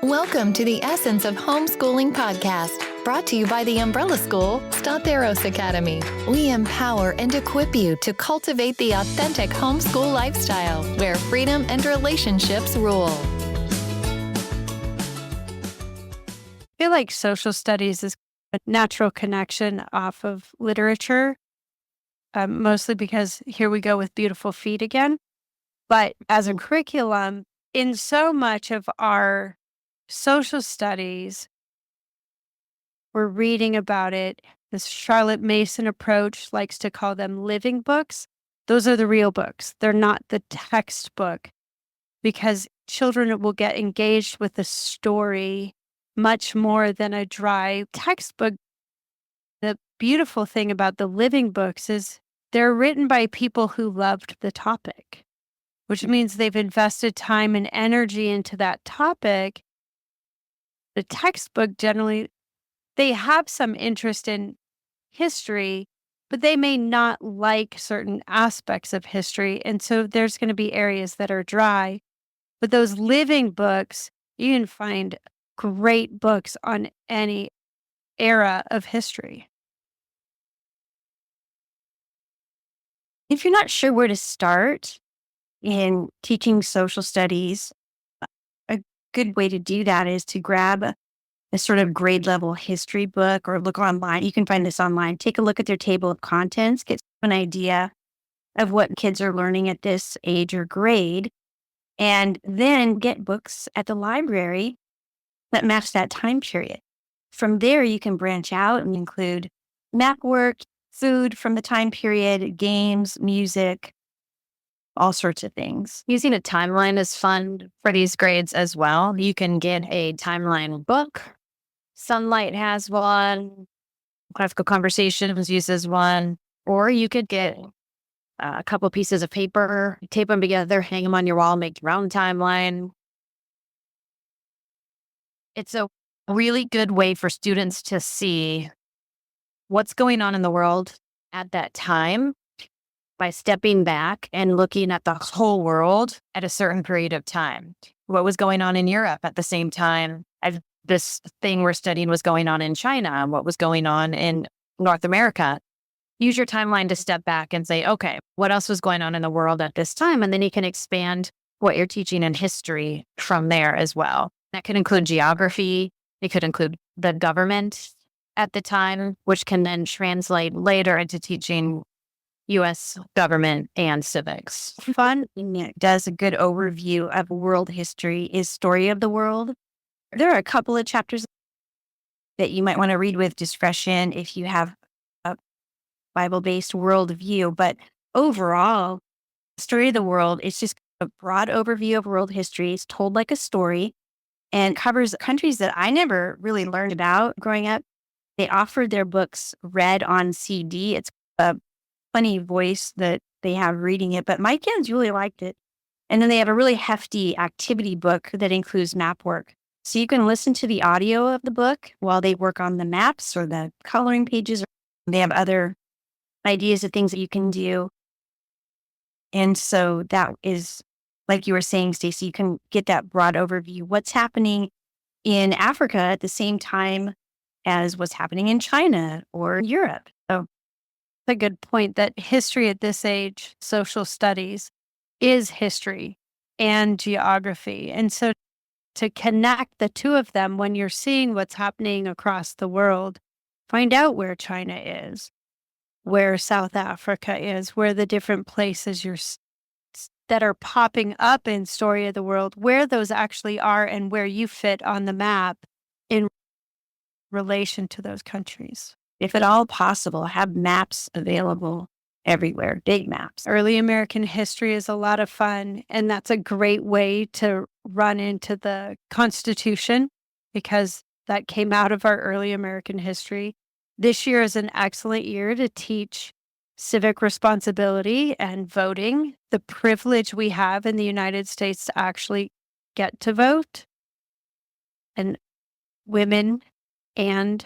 Welcome to the Essence of Homeschooling podcast, brought to you by the umbrella school, Stotheros Academy. We empower and equip you to cultivate the authentic homeschool lifestyle where freedom and relationships rule. I feel like social studies is a natural connection off of literature, mostly because here we go with beautiful feet again. But as a curriculum, in so much of our social studies, we're reading about it. This Charlotte Mason approach likes to call them living books. Those are the real books. They're not the textbook, because children will get engaged with the story much more than a dry textbook. The beautiful thing about the living books is they're written by people who loved the topic, which means they've invested time and energy into that topic. The textbook generally, they have some interest in history, but they may not like certain aspects of history. And so there's going to be areas that are dry. But those living books, you can find great books on any era of history. If you're not sure where to start in teaching social studies, a good way to do that is to grab a sort of grade level history book or look online. You can find this online. Take a look at their table of contents, get an idea of what kids are learning at this age or grade, and then get books at the library that match that time period. From there, you can branch out and include map work, food from the time period, games, music, all sorts of things. Using a timeline is fun for these grades as well. You can get a timeline book. Sunlight has one. Graphical Conversations uses one. Or you could get a couple pieces of paper, tape them together, hang them on your wall, make your own timeline. It's a really good way for students to see what's going on in the world at that time by stepping back and looking at the whole world at a certain period of time. What was going on in Europe at the same time as this thing we're studying was going on in China, what was going on in North America. Use your timeline to step back and say, okay, what else was going on in the world at this time? And then you can expand what you're teaching in history from there as well. That could include geography. It could include the government at the time, which can then translate later into teaching U.S. government and civics. Fun that does a good overview of world history is Story of the World. There are a couple of chapters that you might want to read with discretion if you have a Bible-based worldview. But overall, Story of the World is just a broad overview of world history. It's told like a story and covers countries that I never really learned about growing up. They offered their books read on CD. It's a funny voice that they have reading it, but my kids really liked it. And then they have a really hefty activity book that includes map work. So you can listen to the audio of the book while they work on the maps or the coloring pages. They have other ideas of things that you can do. And so that is, like you were saying, Stacey, you can get that broad overview. What's happening in Africa at the same time as what's happening in China or Europe. So A good point that history at this age, social studies, is history and geography. And so to connect the two of them when you're seeing what's happening across the world, find out where China is, where South Africa is, where the different places that are popping up in Story of the World, where those actually are and where you fit on the map in relation to those countries. if at all possible, have maps available everywhere, big maps. Early American history is a lot of fun, and that's a great way to run into the Constitution because that came out of our early American history. This year is an excellent year to teach civic responsibility and voting, the privilege we have in the United States to actually get to vote, and women and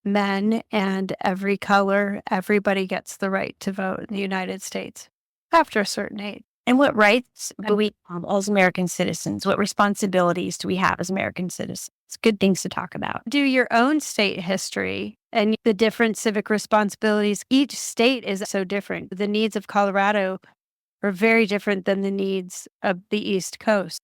men and every color, everybody gets the right to vote in the United States after a certain age. And what rights do we have as American citizens? What responsibilities do we have as American citizens? It's good things to talk about. Do your own state history and the different civic responsibilities. Each state is so different. The needs of Colorado are very different than the needs of the East Coast.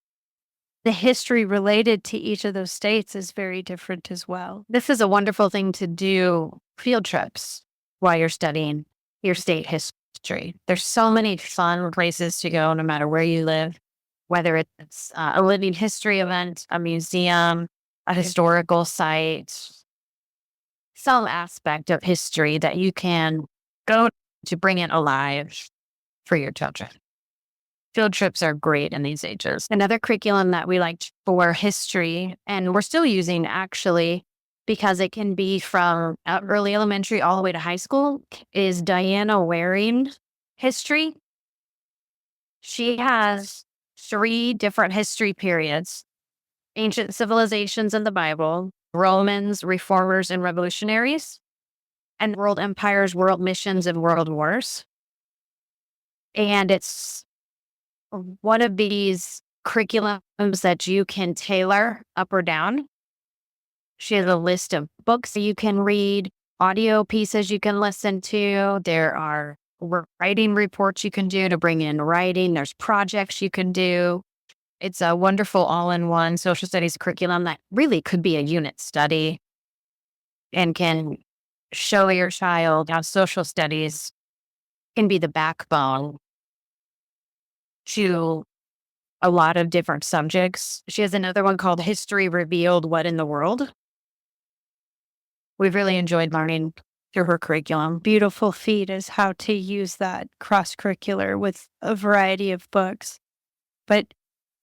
The history related to each of those states is very different as well. This is a wonderful thing to do field trips while you're studying your state history. There's so many fun places to go no matter where you live, whether it's a living history event, a museum, a historical site, some aspect of history that you can go to bring it alive for your children. Field trips are great in these ages. Another curriculum that we liked for history, and we're still using actually, because it can be from early elementary all the way to high school, is Diana Waring history. She has 3 different history periods: ancient civilizations in the Bible, Romans, reformers, and revolutionaries, and world empires, world missions, and world wars. And it's one of these curriculums that you can tailor up or down. She has a list of books you can read, audio pieces you can listen to. There are writing reports you can do to bring in writing. There's projects you can do. It's a wonderful all-in-one social studies curriculum that really could be a unit study and can show your child how social studies can be the backbone to a lot of different subjects. She has another one called History Revealed: What in the World? We've really enjoyed learning through her curriculum. Beautiful feat is how to use that cross-curricular with a variety of books. But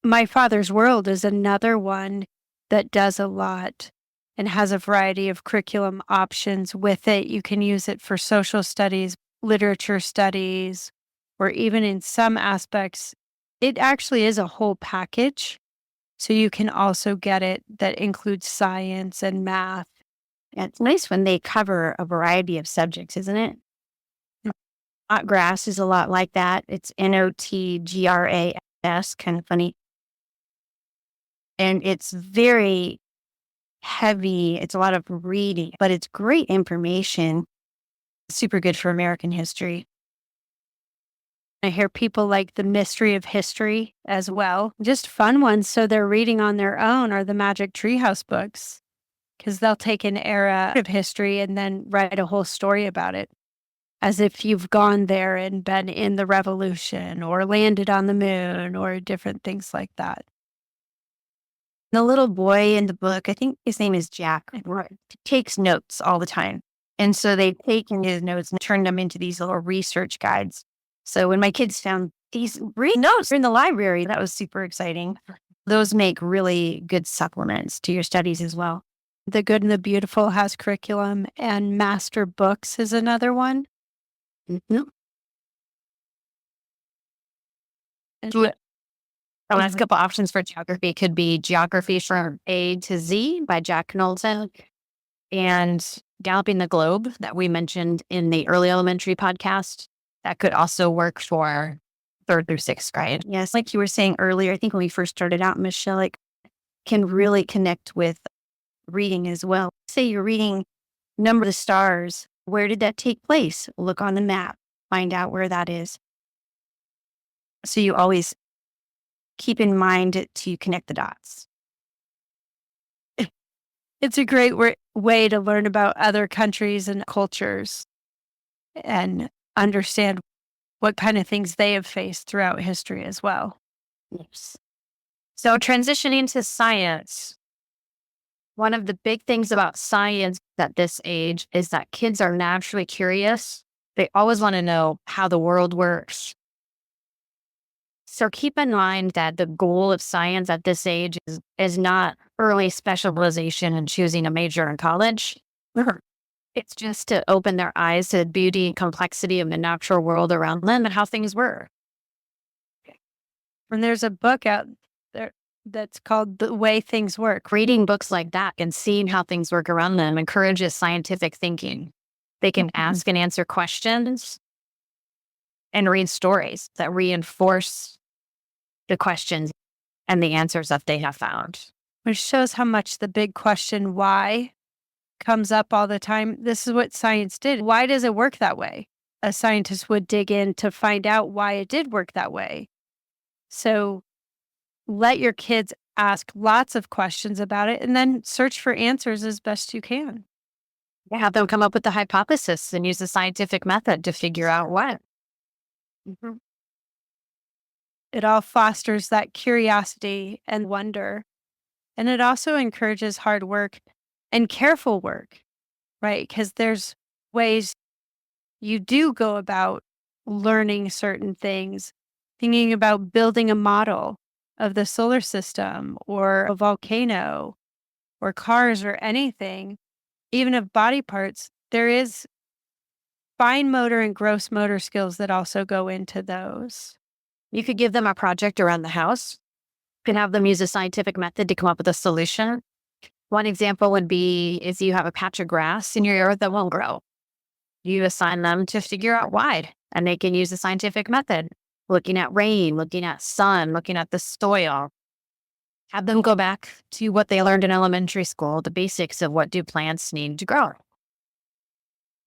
My Father's World is another one that does a lot and has a variety of curriculum options with it. You can use it for social studies, literature studies, or even in some aspects, it actually is a whole package. So you can also get it that includes science and math. Yeah, it's nice when they cover a variety of subjects, isn't it? Notgrass is a lot like that. It's Notgras, kind of funny. And it's very heavy. It's a lot of reading, but it's great information. Super good for American history. I hear people like The Mystery of History as well. Just fun ones. So they're reading on their own are the Magic Treehouse books, because they'll take an era of history and then write a whole story about it, as if you've gone there and been in the revolution or landed on the moon or different things like that. The little boy in the book, I think his name is Jack, takes notes all the time. And so they've taken his notes and turned them into these little research guides. So when my kids found these notes in the library, that was super exciting. Those make really good supplements to your studies as well. The Good and the Beautiful has curriculum, and Master Books is another one. Mm-hmm. The last couple options for geography could be Geography from A to Z by Jack Knowlton, and Galloping the Globe that we mentioned in the early elementary podcast. That could also work for 3rd through 6th grade. Yes, like you were saying earlier, I think when we first started out, Michelle, it can really connect with reading as well. Say you're reading Number of the Stars. Where did that take place? Look on the map, find out where that is. So you always keep in mind to connect the dots. It's a great way to learn about other countries and cultures and understand what kind of things they have faced throughout history as well. Yes. So transitioning to science, one of the big things about science at this age is that kids are naturally curious. They always want to know how the world works. So keep in mind that the goal of science at this age is not early specialization and choosing a major in college. It's just to open their eyes to the beauty and complexity of the natural world around them and how things work. And there's a book out there that's called The Way Things Work. Reading books like that and seeing how things work around them encourages scientific thinking. They can ask and answer questions and read stories that reinforce the questions and the answers that they have found. Which shows how much the big question, why, comes up all the time. This is what science did. Why does it work that way? A scientist would dig in to find out why it did work that way. So let your kids ask lots of questions about it and then search for answers as best you can. Have them come up with the hypothesis and use the scientific method to figure out what. Mhm. It all fosters that curiosity and wonder. And it also encourages hard work and careful work, right? Because there's ways you do go about learning certain things, thinking about building a model of the solar system or a volcano or cars or anything, even of body parts. There is fine motor and gross motor skills that also go into those. You could give them a project around the house. You can have them use a scientific method to come up with a solution. One example would be if you have a patch of grass in your yard that won't grow. You assign them to figure out why, and they can use the scientific method, looking at rain, looking at sun, looking at the soil. Have them go back to what they learned in elementary school, the basics of what do plants need to grow.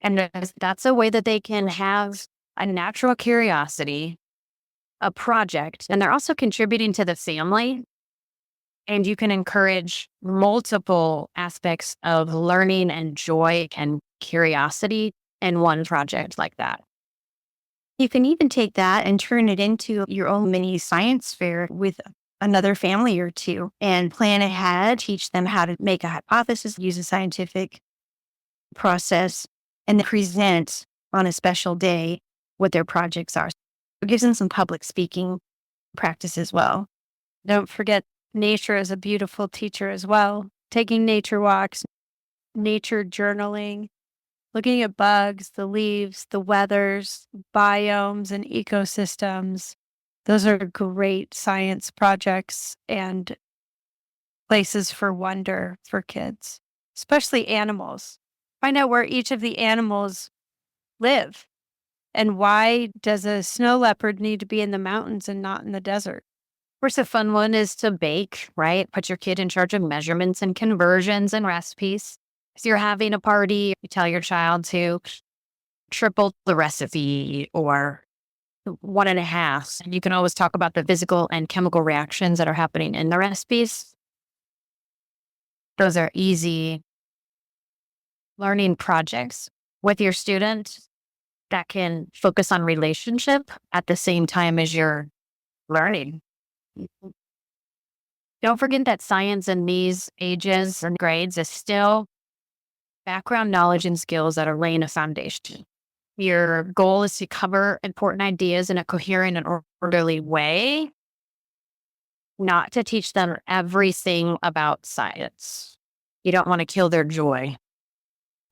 And that's a way that they can have a natural curiosity, a project, and they're also contributing to the family. And you can encourage multiple aspects of learning and joy and curiosity in one project like that. You can even take that and turn it into your own mini science fair with another family or two and plan ahead, teach them how to make a hypothesis, use a scientific process, and then present on a special day what their projects are. It gives them some public speaking practice as well. Don't forget, nature is a beautiful teacher as well. Taking nature walks, nature journaling, looking at bugs, the leaves, the weathers, biomes, and ecosystems. Those are great science projects and places for wonder for kids, especially animals. Find out where each of the animals live and why does a snow leopard need to be in the mountains and not in the desert? Of course, a fun one is to bake, right? Put your kid in charge of measurements and conversions and recipes. If you're having a party, you tell your child to triple the recipe or 1.5. And you can always talk about the physical and chemical reactions that are happening in the recipes. Those are easy learning projects with your student that can focus on relationship at the same time as you're learning. Don't forget that science in these ages and grades is still background knowledge and skills that are laying a foundation. Your goal is to cover important ideas in a coherent and orderly way, not to teach them everything about science. You don't want to kill their joy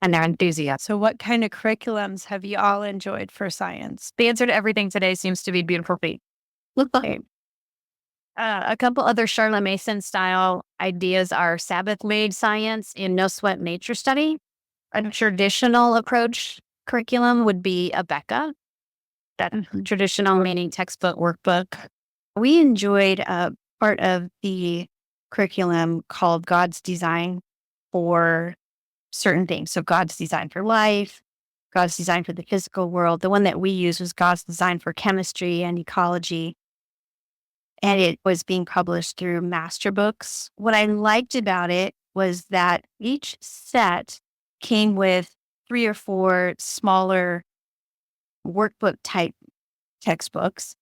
and their enthusiasm. So what kind of curriculums have you all enjoyed for science? The answer to everything today seems to be beautiful feet. Okay. A couple other Charlotte Mason style ideas are Sabbath-made science and no sweat nature study. A traditional approach curriculum would be a Becca. That traditional meaning textbook, workbook. We enjoyed a part of the curriculum called God's Design for certain things. So God's Design for life, God's Design for the physical world. The one that we used was God's Design for chemistry and ecology. And it was being published through Master Books. What I liked about it was that each set came with 3 or 4 smaller workbook type textbooks,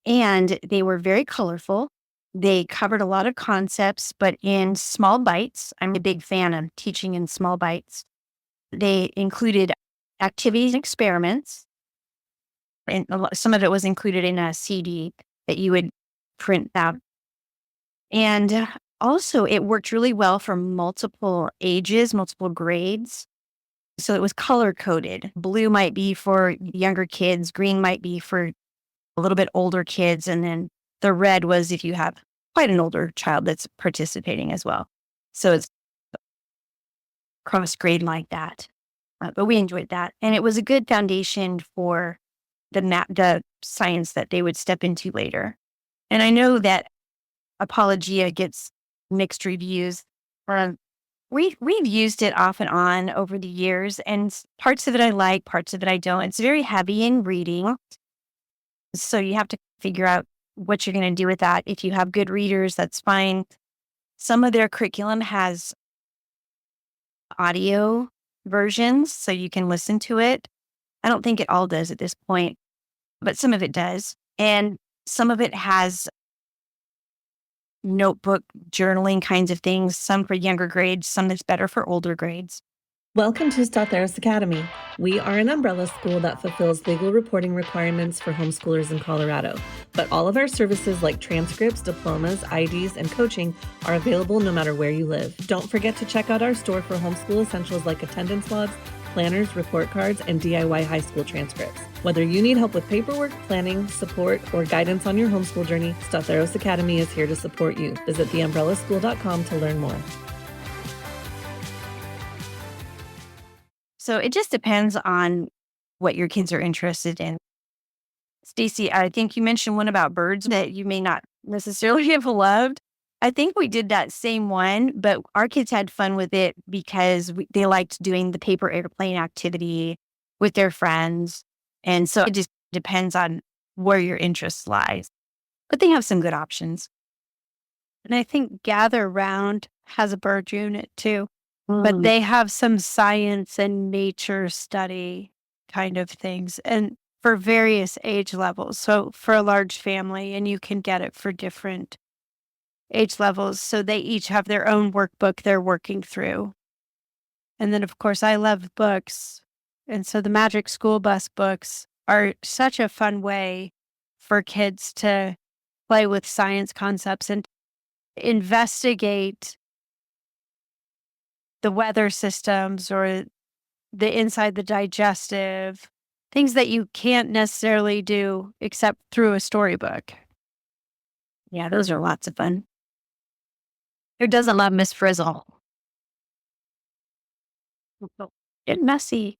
and they were very colorful. They covered a lot of concepts, but in small bites. I'm a big fan of teaching in small bites. They included activities and experiments, and some of it was included in a CD that you would print out. And also, it worked really well for multiple ages, multiple grades. So it was color coded. Blue might be for younger kids, green might be for a little bit older kids, and then the red was if you have quite an older child that's participating as well. So it's cross grade like that. But we enjoyed that. And it was a good foundation for the science that they would step into later. And I know that Apologia gets mixed reviews. We've used it off and on over the years, and parts of it I like, parts of it I don't. It's very heavy in reading. So you have to figure out what you're going to do with that. If you have good readers, that's fine. Some of their curriculum has audio versions, so you can listen to it. I don't think it all does at this point, but some of it does. And some of it has notebook journaling kinds of things, some for younger grades, some that's better for older grades. Welcome to Stotheros Academy. We are an umbrella school that fulfills legal reporting requirements for homeschoolers in Colorado. But all of our services like transcripts, diplomas, IDs, and coaching are available no matter where you live. Don't forget to check out our store for homeschool essentials like attendance logs, planners, report cards, and DIY high school transcripts. Whether you need help with paperwork, planning, support, or guidance on your homeschool journey, Stotheros Academy is here to support you. Visit theumbrellaschool.com to learn more. So it just depends on what your kids are interested in. Stacy, I think you mentioned one about birds that you may not necessarily have loved. I think we did that same one, but our kids had fun with it because they liked doing the paper airplane activity with their friends. And so it just depends on where your interest lies. But they have some good options. And I think Gather Round has a bird unit too. But they have some science and nature study kind of things, and for various age levels. So for a large family, and you can get it for different age levels. So they each have their own workbook they're working through. And then, of course, I love books. And so the Magic School Bus books are such a fun way for kids to play with science concepts and investigate the weather systems or the inside the digestive, things that you can't necessarily do except through a storybook. Yeah, those are lots of fun. Who doesn't love Miss Frizzle? Get messy.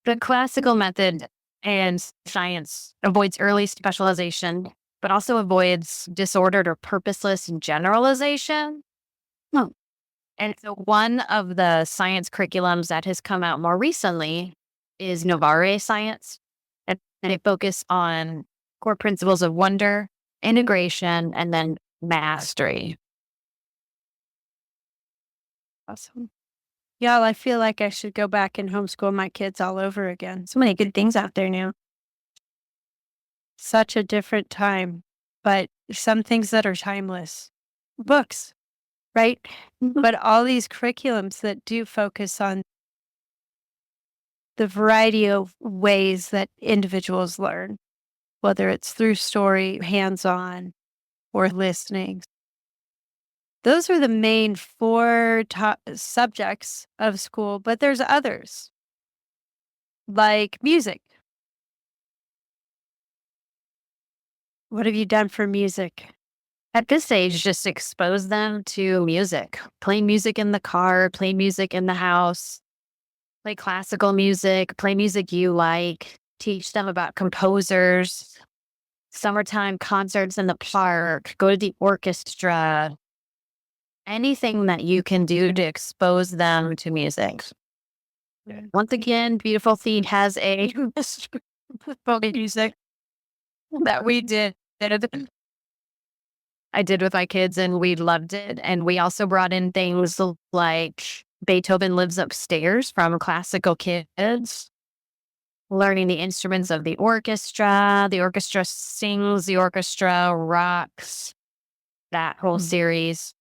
The classical method and science avoids early specialization, but also avoids disordered or purposeless generalization. And so one of the science curriculums that has come out more recently is Novare Science. And they focus on core principles of wonder, integration, and then mastery. Awesome. Y'all, I feel like I should go back and homeschool my kids all over again. So many good things out there now. Such a different time, but some things that are timeless. Books, right? But all these curriculums that do focus on the variety of ways that individuals learn, whether it's through story, hands-on, or listening. Those are the main four subjects of school, but there's others, like music. What have you done for music? At this age, just expose them to music. Play music in the car, play music in the house, play classical music, play music you like, teach them about composers, summertime concerts in the park, go to the orchestra, anything that you can do to expose them to music. Once again, Beautiful Feet has a music that we did. I did with my kids and we loved it. And we also brought in things like Beethoven Lives Upstairs from classical kids, learning the instruments of the orchestra sings, the orchestra rocks, that whole series.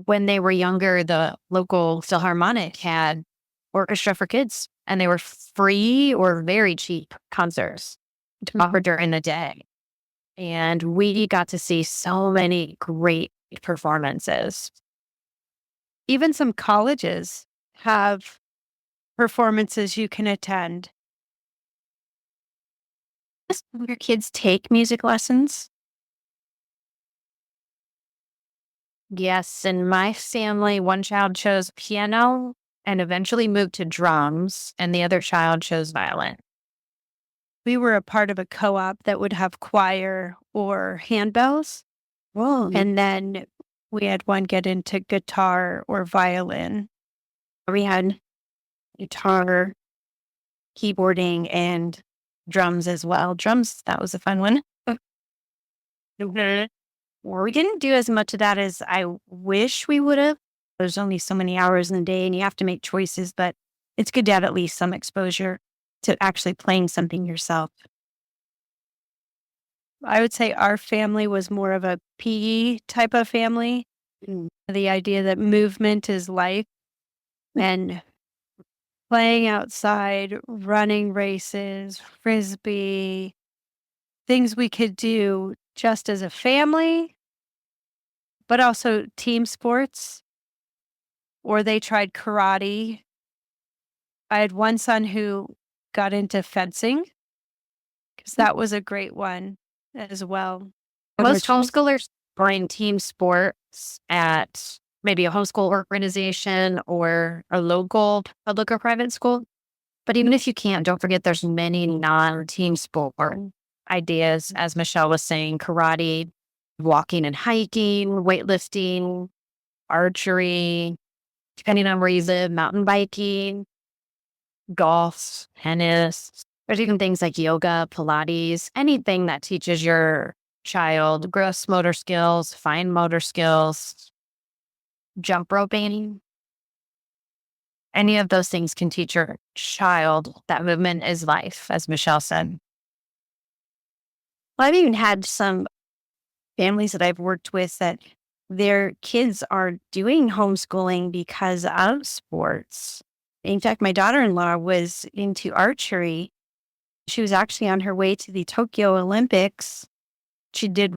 When they were younger, the local Philharmonic had orchestra for kids, and they were free or very cheap concerts to offer during the day. And we got to see so many great performances. Even some colleges have performances you can attend. Your kids take music lessons? Yes, in my family, one child chose piano and eventually moved to drums, and the other child chose violin. we were a part of a co-op that would have choir or handbells. Whoa. And then we had one get into guitar or violin. We had guitar, keyboarding, and drums as well. Drums, that was a fun one. Well, we didn't do as much of that as I wish we would have. There's only so many hours in the day and you have to make choices, but it's good to have at least some exposure to actually playing something yourself. I would say our family was more of a PE type of family. The idea that movement is life and playing outside, running races, frisbee, things we could do just as a family, but also team sports, or they tried karate. I had one son who got into fencing because that was a great one as well. Most homeschoolers join team sports at maybe a homeschool organization or a local public or private school. But even if you can't, don't forget there's many non-team sport ideas, as Michelle was saying, karate, walking and hiking, weightlifting, archery, depending on where you live, mountain biking, golf, tennis. There's even things like yoga, Pilates, anything that teaches your child gross motor skills, fine motor skills, jump roping. Any of those things can teach your child that movement is life, as Michelle said. Well, I've even had some families that I've worked with that their kids are doing homeschooling because of sports. In fact, my daughter-in-law was into archery. She was actually on her way to the Tokyo Olympics. She did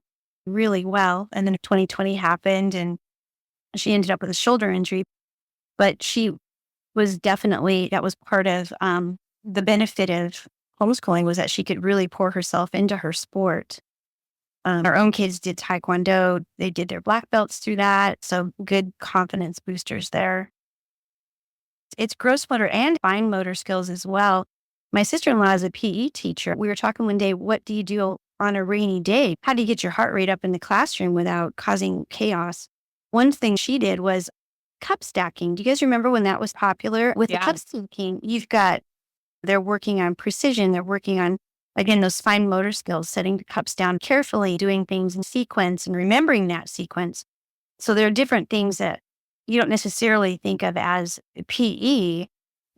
really well. And then 2020 happened and she ended up with a shoulder injury. But she was definitely, that was part of the benefit of homeschooling, was that she could really pour herself into her sport. Our own kids did Taekwondo. They did their black belts through that. So good confidence boosters there. It's gross motor and fine motor skills as well. My sister-in-law is a PE teacher. We were talking one day, what do you do on a rainy day? How do you get your heart rate up in the classroom without causing chaos? One thing she did was cup stacking. Do you guys remember when that was popular? With the cup stacking, they're working on precision. They're working on, again, those fine motor skills, setting the cups down carefully, doing things in sequence and remembering that sequence. So there are different things that you don't necessarily think of as PE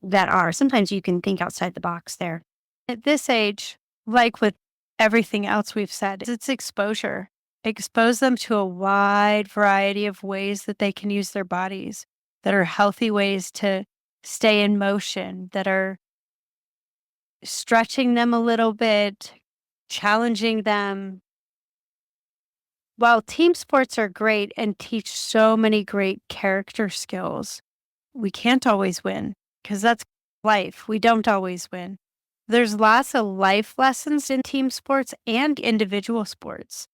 that are. Sometimes you can think outside the box there. At this age, like with everything else we've said, it's exposure. Expose them to a wide variety of ways that they can use their bodies, that are healthy ways to stay in motion, that are stretching them a little bit, challenging them. While team sports are great and teach so many great character skills, we can't always win because that's life. We don't always win. There's lots of life lessons in team sports and individual sports.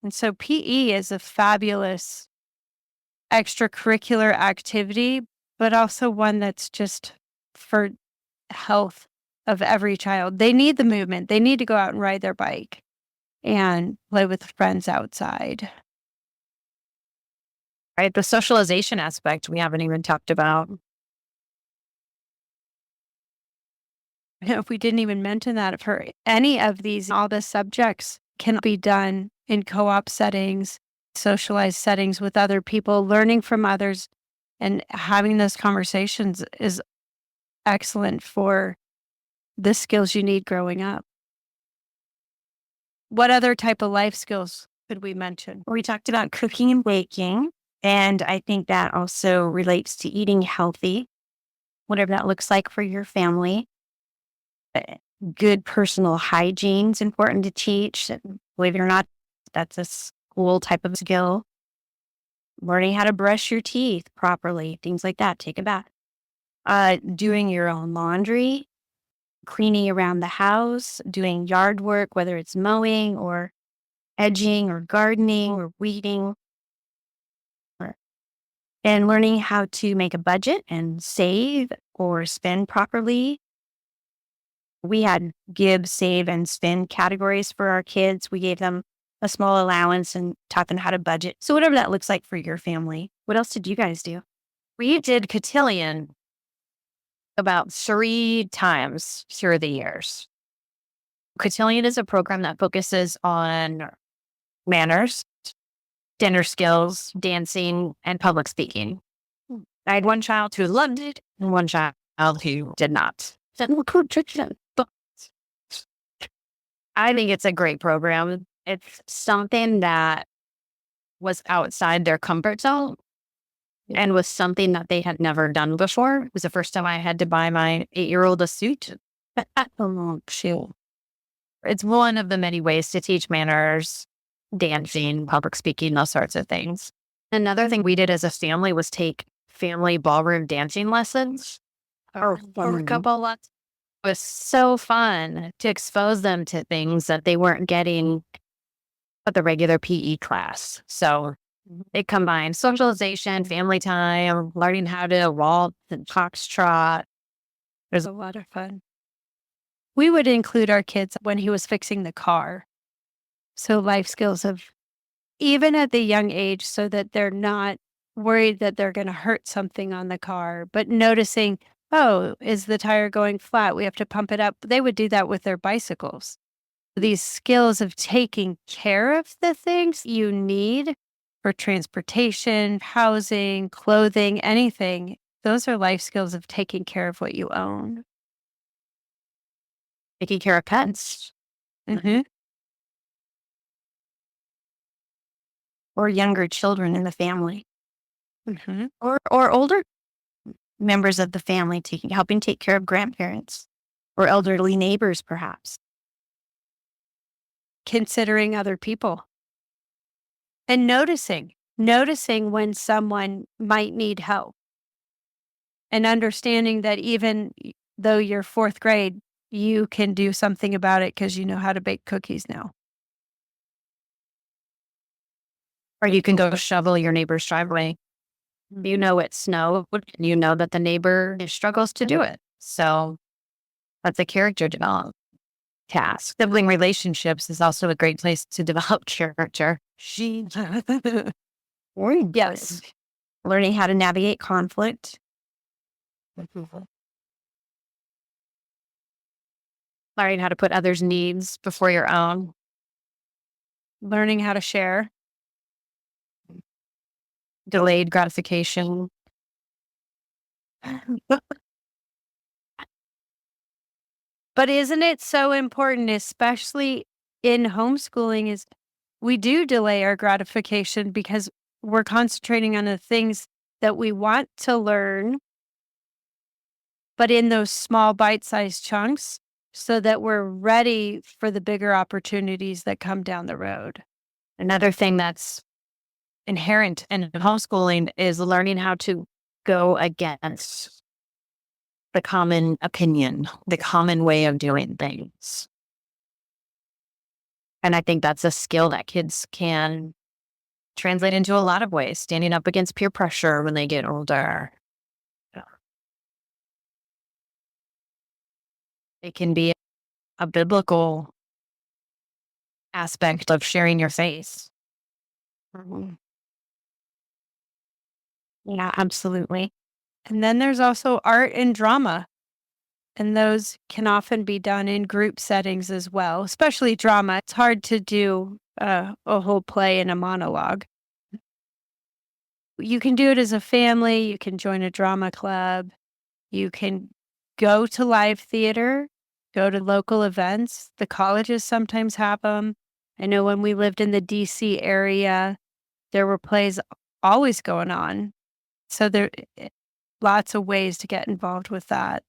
And so PE is a fabulous extracurricular activity, but also one that's just for health of every child. They need the movement. They need to go out and ride their bike and play with friends outside. Right? The socialization aspect we haven't even talked about. If we didn't even mention that for any of these, all the subjects can be done in co-op settings, socialized settings with other people, learning from others, and having those conversations is excellent for the skills you need growing up. What other type of life skills could we mention? We talked about cooking and baking, and I think that also relates to eating healthy, whatever that looks like for your family. Good personal hygiene is important to teach. Believe it or not, that's a school type of skill. Learning how to brush your teeth properly, things like that. Take a bath. Doing your own laundry, cleaning around the house, doing yard work, whether it's mowing or edging or gardening or weeding. And learning how to make a budget and save or spend properly. We had give, save, and spend categories for our kids. We gave them a small allowance and taught them how to budget. So whatever that looks like for your family. What else did you guys do? We did cotillion about 3 times through the years. Cotillion is a program that focuses on manners, dinner skills, dancing, and public speaking. I had one child who loved it and one child who did not. But I think it's a great program. It's something that was outside their comfort zone and was something that they had never done before. It was the first time I had to buy my 8-year-old a suit. It's one of the many ways to teach manners, dancing, public speaking, those sorts of things. Another thing we did as a family was take family ballroom dancing lessons or couple lessons. It was so fun to expose them to things that they weren't getting at the regular PE class. So it combined socialization, family time, learning how to waltz and foxtrot. There's a lot of fun. We would include our kids when he was fixing the car. So life skills of even at the young age, so that they're not worried that they're going to hurt something on the car, but noticing, oh, is the tire going flat? We have to pump it up. They would do that with their bicycles. These skills of taking care of the things you need for transportation, housing, clothing, anything. Those are life skills of taking care of what you own. Taking care of pets. Mm-hmm. Or younger children in the family. Mm-hmm. Or older members of the family helping take care of grandparents or elderly neighbors, perhaps. Considering other people. And noticing when someone might need help. And understanding that even though you're 4th grade, you can do something about it because you know how to bake cookies now. Or you can go shovel your neighbor's driveway. You know it's snow, and you know that the neighbor struggles to do it. So that's a character development task. Sibling relationships is also a great place to develop character. Yes. Learning how to navigate conflict. Learning how to put others' needs before your own. Learning how to share. Delayed gratification. But isn't it so important, especially in homeschooling, is we do delay our gratification because we're concentrating on the things that we want to learn, but in those small bite-sized chunks so that we're ready for the bigger opportunities that come down the road. Another thing that's inherent in homeschooling is learning how to go against the common opinion, the common way of doing things. And I think that's a skill that kids can translate into a lot of ways, standing up against peer pressure when they get older. It can be a biblical aspect of sharing your faith. Yeah, absolutely. And then there's also art and drama. And those can often be done in group settings as well, especially drama. It's hard to do a whole play in a monologue. You can do it as a family. You can join a drama club. You can go to live theater, go to local events. The colleges sometimes have them. I know when we lived in the DC area, there were plays always going on. So there are lots of ways to get involved with that,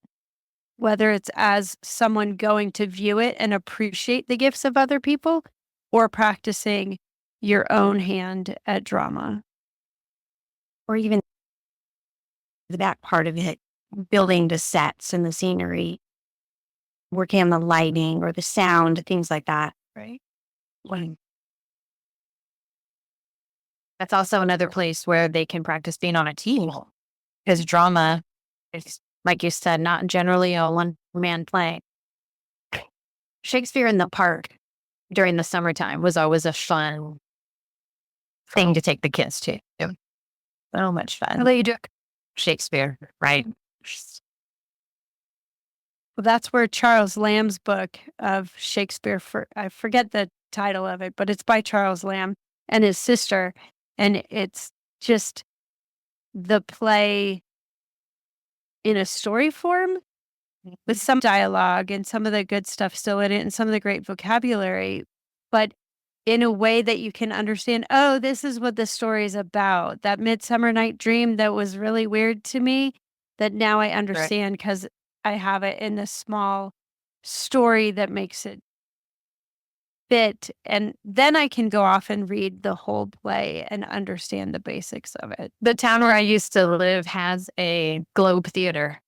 whether it's as someone going to view it and appreciate the gifts of other people or practicing your own hand at drama. Or even the back part of it, building the sets and the scenery, working on the lighting or the sound, things like that. Right. That's also another place where they can practice being on a team, because drama is, like you said, not generally a one-man play. Shakespeare in the park during the summertime was always a fun thing to take the kids to. So much How fun. about you do Shakespeare, right? Well, that's where Charles Lamb's book of Shakespeare, I forget the title of it, but it's by Charles Lamb and his sister. And it's just the play in a story form with some dialogue and some of the good stuff still in it and some of the great vocabulary, but in a way that you can understand, oh, this is what the story is about. That Midsummer Night Dream that was really weird to me, that now I understand because I have it in this small story that makes it fit. And then I can go off and read the whole play and understand the basics of it. The town where I used to live has a Globe Theater,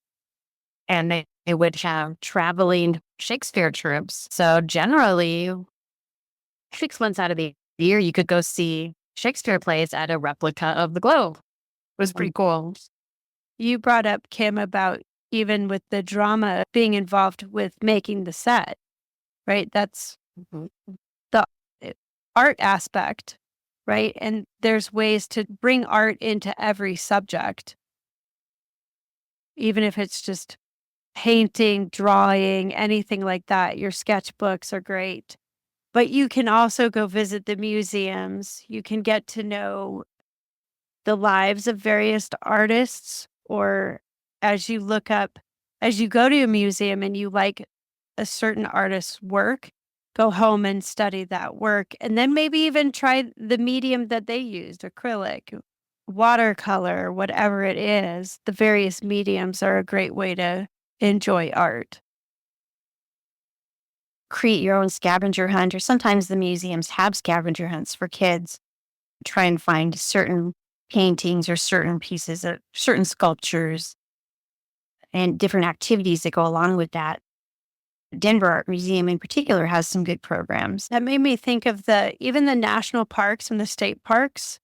and they would have traveling Shakespeare troupes. So generally, 6 months out of the year, you could go see Shakespeare plays at a replica of the Globe. It was pretty cool. You brought up, Kim, about even with the drama being involved with making the set, right? That's the art aspect, right? And there's ways to bring art into every subject, even if it's just painting, drawing, anything like that. Your sketchbooks are great. But you can also go visit the museums. You can get to know the lives of various artists, or as you go to a museum and you like a certain artist's work, go home and study that work. And then maybe even try the medium that they used, acrylic, watercolor, whatever it is. The various mediums are a great way to enjoy art. Create your own scavenger hunt, or sometimes the museums have scavenger hunts for kids. Try and find certain paintings or certain pieces of certain sculptures and different activities that go along with that. Denver Art Museum in particular has some good programs. That made me think of even the national parks and the state parks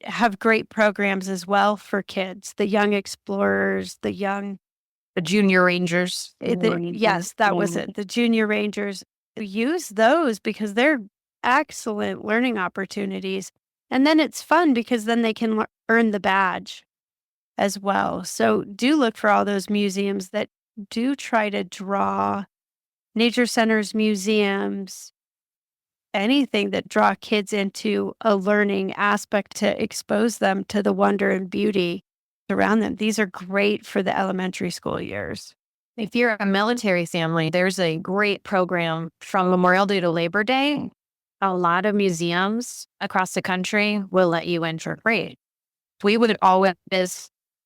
have great programs as well for kids. The Young Explorers, the Junior Rangers. yes, that was it. The Junior Rangers, use those because they're excellent learning opportunities. And then it's fun because then they can earn the badge as well. So do look for all those museums that do try to draw, nature centers, museums, anything that draw kids into a learning aspect to expose them to the wonder and beauty around them. These are great for the elementary school years. If you're a military family, there's a great program from Memorial Day to Labor Day. A lot of museums across the country will let you in for free. We would always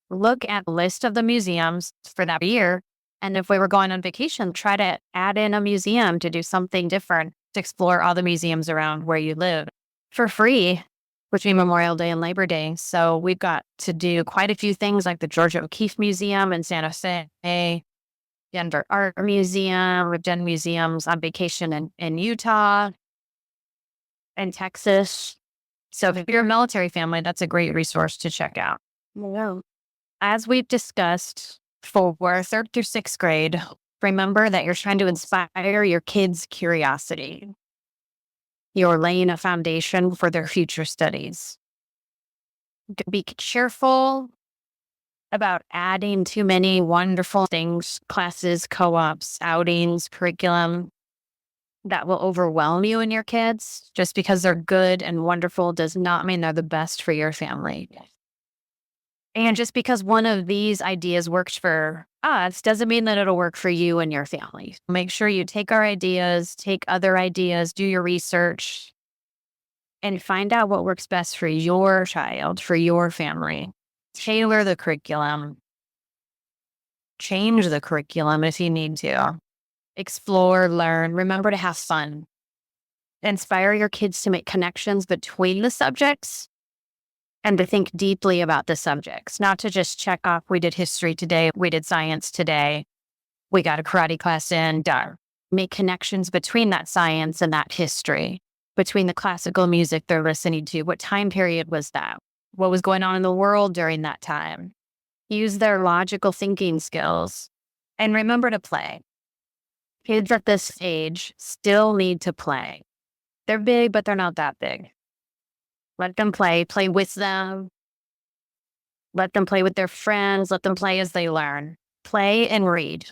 look at the list of the museums for that year. And if we were going on vacation, try to add in a museum to do something different, to explore all the museums around where you live for free between Memorial Day and Labor Day. So we've got to do quite a few things like the Georgia O'Keeffe Museum in San Jose, Denver Art Museum. We've done museums on vacation in Utah and Texas. So if you're a military family, that's a great resource to check out. Wow. As we've discussed, for 3rd through 6th grade, remember that you're trying to inspire your kids' curiosity. You're laying a foundation for their future studies. Be careful about adding too many wonderful things, classes, co-ops, outings, curriculum that will overwhelm you and your kids. Just because they're good and wonderful does not mean they're the best for your family. And just because one of these ideas works for us doesn't mean that it'll work for you and your family. Make sure you take our ideas, take other ideas, do your research, and find out what works best for your child, for your family. Tailor the curriculum. Change the curriculum if you need to. Explore, learn. Remember to have fun. Inspire your kids to make connections between the subjects and to think deeply about the subjects, not to just check off, we did history today, we did science today, we got a karate class in, done. Make connections between that science and that history, between the classical music they're listening to. What time period was that? What was going on in the world during that time? Use their logical thinking skills and remember to play. Kids at this age still need to play. They're big, but they're not that big. Let them play with them. Let them play with their friends. Let them play as they learn. Play and read.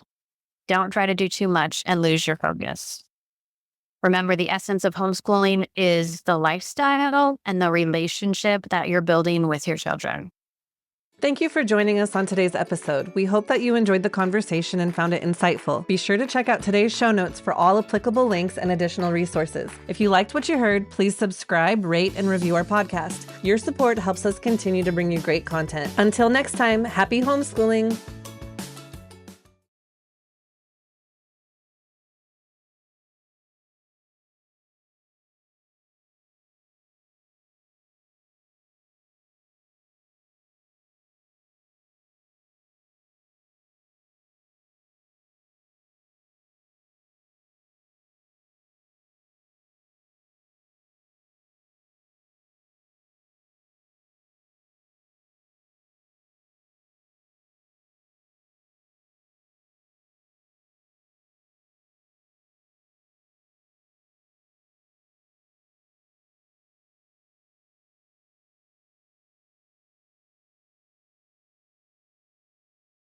Don't try to do too much and lose your focus. Remember, the essence of homeschooling is the lifestyle and the relationship that you're building with your children. Thank you for joining us on today's episode. We hope that you enjoyed the conversation and found it insightful. Be sure to check out today's show notes for all applicable links and additional resources. If you liked what you heard, please subscribe, rate, and review our podcast. Your support helps us continue to bring you great content. Until next time, happy homeschooling.